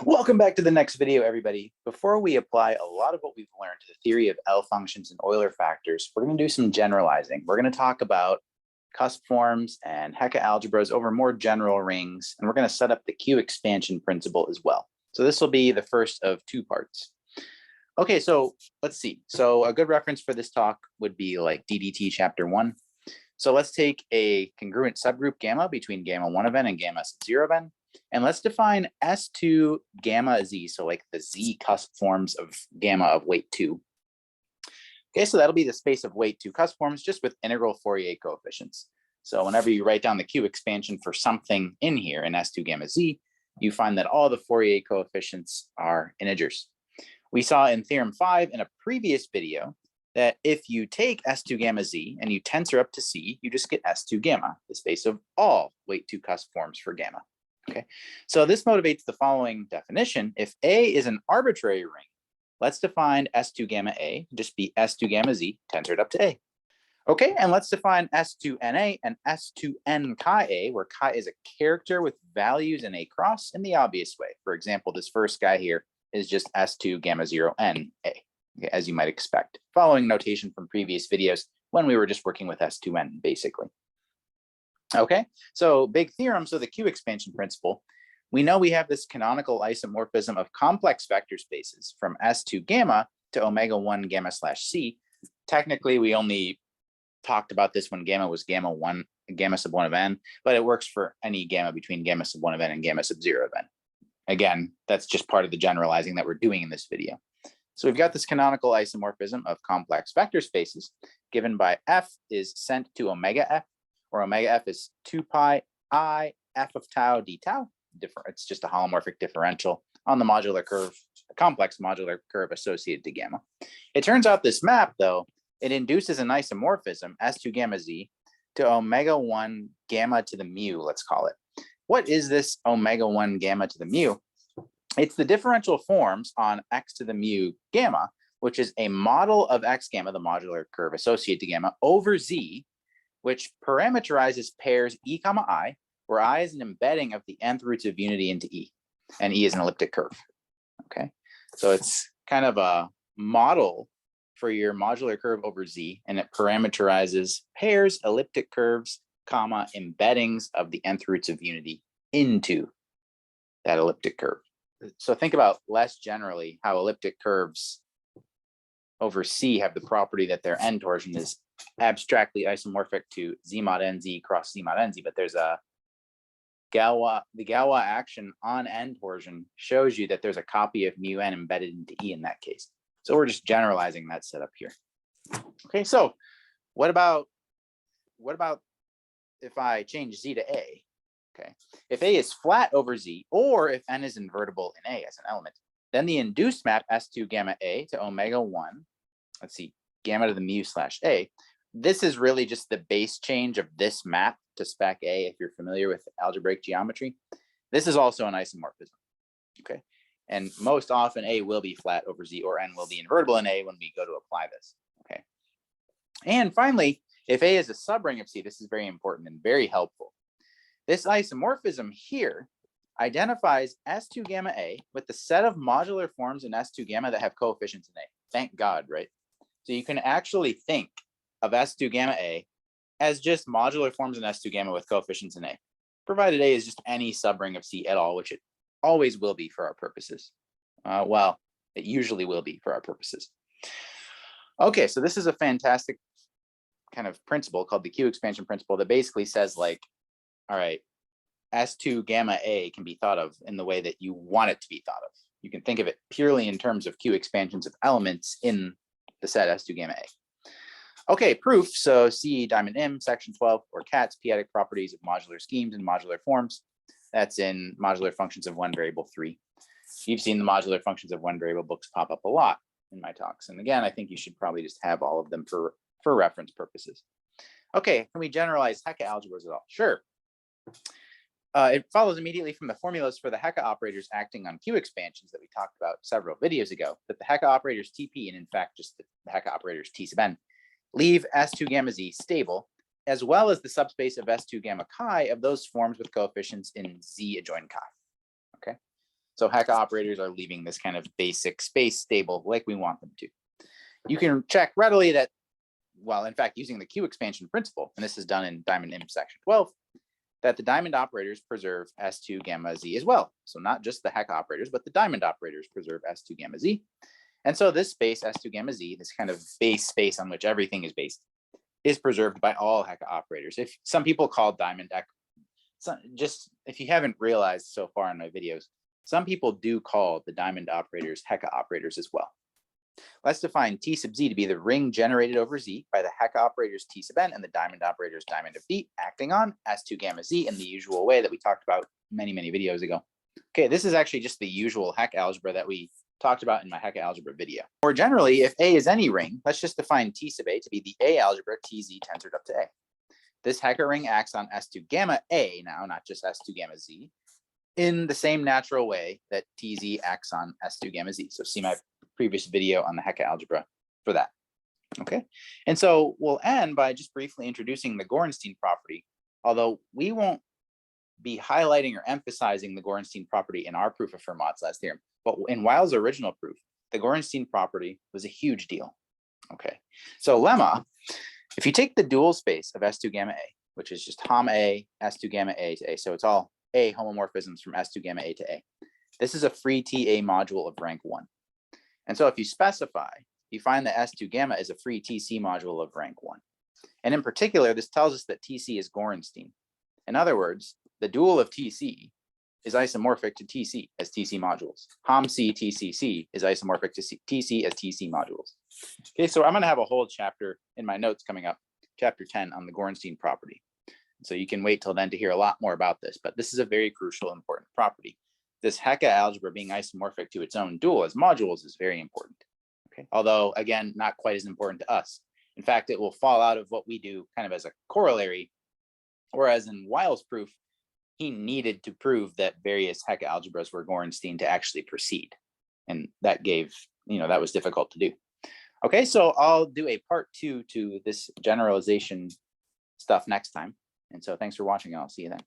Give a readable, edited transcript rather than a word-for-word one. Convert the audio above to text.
Welcome back to the next video, everybody. Before we apply a lot of what we've learned to the theory of L functions and Euler factors, we're going to do some generalizing. We're going to talk about cusp forms and Hecke algebras over more general rings, and we're going to set up the Q expansion principle as well. So this will be the first of two parts. Okay, so let's see. So a good reference for this talk would be like DDT chapter 1. So let's take a congruent subgroup gamma between gamma 1 of n and gamma 0 of n. And let's define S2 gamma Z, so like the Z cusp forms of gamma of weight 2. Okay, so that'll be the space of weight 2 cusp forms just with integral Fourier coefficients. So whenever you write down the Q expansion for something in here in S2 gamma Z, you find that all the Fourier coefficients are integers. We saw in Theorem 5 in a previous video that if you take S2 gamma Z and you tensor up to C, you just get S2 gamma, the space of all weight 2 cusp forms for gamma. Okay, so this motivates the following definition. If A is an arbitrary ring, let's define S2 gamma A to just be S2 gamma Z tensored up to A. Okay, and let's define S2NA and S2N chi A, where chi is a character with values in A cross in the obvious way. For example, this first guy here is just S2 gamma 0 N A, okay, as you might expect, following notation from previous videos when we were just working with S2N basically. Okay, so big theorem, so the Q expansion principle, we know we have this canonical isomorphism of complex vector spaces from S2 gamma to omega 1 gamma slash C. Technically, we only talked about this when gamma was gamma sub 1 of n, but it works for any gamma between gamma sub 1 of n and gamma sub 0 of n. Again, that's just part of the generalizing that we're doing in this video. So we've got this canonical isomorphism of complex vector spaces given by F is sent to omega F, or omega F is 2 pi I F of tau d tau. It's just a holomorphic differential on the modular curve, a complex modular curve associated to gamma. It turns out this map, though, it induces an isomorphism, S2 gamma Z, to omega 1 gamma to the mu, let's call it. What is this omega 1 gamma to the mu? It's the differential forms on x to the mu gamma, which is a model of x gamma, the modular curve associated to gamma, over Z, which parameterizes pairs E comma I, where I is an embedding of the nth roots of unity into E, and E is an elliptic curve. Okay, so it's kind of a model for your modular curve over Z, and it parameterizes pairs, elliptic curves, comma, embeddings of the nth roots of unity into that elliptic curve. So think about less generally how elliptic curves over C have the property that their end torsion is abstractly isomorphic to Z mod NZ cross Z mod NZ, but there's a the Galois action on end torsion shows you that there's a copy of mu n embedded into E in that case. So we're just generalizing that setup here. Okay, so what about if I change Z to A? Okay, if A is flat over Z, or if n is invertible in A as an element, then the induced map S2 gamma A to omega 1, let's see, gamma to the mu slash A, this is really just the base change of this map to spec A, if you're familiar with algebraic geometry. This is also an isomorphism, okay? And most often A will be flat over Z, or n will be invertible in A when we go to apply this, okay? And finally, if A is a subring of C, this is very important and very helpful. This isomorphism here identifies S2 gamma A with the set of modular forms in S2 gamma that have coefficients in A. Thank God, right? So you can actually think of S2 gamma A as just modular forms in S2 gamma with coefficients in A, provided A is just any subring of C at all, which it always will be for our purposes. Well, it usually will be for our purposes. Okay, so this is a fantastic kind of principle called the Q expansion principle that basically says, like, all right, S2 gamma A can be thought of in the way that you want it to be thought of. You can think of it purely in terms of Q expansions of elements in the set S2 gamma A. Okay, proof. So C diamond M, section 12, or CAT's p-adic properties of modular schemes and modular forms. That's in modular functions of one variable 3. You've seen the modular functions of one variable books pop up a lot in my talks. And again, I think you should probably just have all of them for reference purposes. Okay, can we generalize Hecke algebras at all? Sure. It follows immediately from the formulas for the Hecke operators acting on Q expansions that we talked about several videos ago, that the Hecke operators TP, and in fact just the Hecke operators T sub n, leave S2 gamma Z stable, as well as the subspace of S2 gamma chi of those forms with coefficients in Z adjoin chi. Okay, So Hecke operators are leaving this kind of basic space stable like we want them to. You can check readily that, well, in fact, using the Q expansion principle, and this is done in Diamond Imp section 12, that the diamond operators preserve S2 gamma Z as well. So not just the Hecke operators, but the diamond operators preserve S2 gamma Z. And so this space S2 gamma Z, this kind of base space on which everything is based, is preserved by all Hecke operators. If some people call diamond, just if you haven't realized so far in my videos, some people do call the diamond operators Hecke operators as well. Let's define T sub Z to be the ring generated over Z by the Hecke operators T sub n and the diamond operators diamond of D acting on S2 gamma Z in the usual way that we talked about many videos ago. Okay, this is actually just the usual Hecke algebra that we talked about in my Hecke algebra video. More generally, if A is any ring, let's just define T sub A to be the A algebra TZ tensored up to A. This Hecke ring acts on S2 gamma A now, not just S2 gamma Z, in the same natural way that TZ acts on S2 gamma Z. So see my previous video on the Hecke algebra for that. Okay, and so we'll end by just briefly introducing the Gorenstein property, although we won't be highlighting or emphasizing the Gorenstein property in our proof of Fermat's last theorem. But in Weil's original proof, the Gorenstein property was a huge deal. Okay, so lemma, if you take the dual space of S2 gamma A, which is just hom A, S2 gamma A to A, so it's all A homomorphisms from S2 gamma A to A. This is a free TA module of rank 1. And so if you specify, you find that S2 gamma is a free TC module of rank 1. And in particular, this tells us that TC is Gorenstein. In other words, the dual of TC is isomorphic to TC as TC modules. Hom C TCC is isomorphic to TC as TC modules. Okay, so I'm going to have a whole chapter in my notes coming up, chapter 10 on the Gorenstein property. So you can wait till then to hear a lot more about this, but this is a very crucial, important property. This Hecke algebra being isomorphic to its own dual as modules is very important. Okay, although again, not quite as important to us. In fact, it will fall out of what we do kind of as a corollary, whereas in Weil's proof, he needed to prove that various Hecke algebras were Gorenstein to actually proceed. And that gave, that was difficult to do. Okay, so I'll do a part 2 to this generalization stuff next time. And so thanks for watching, and I'll see you then.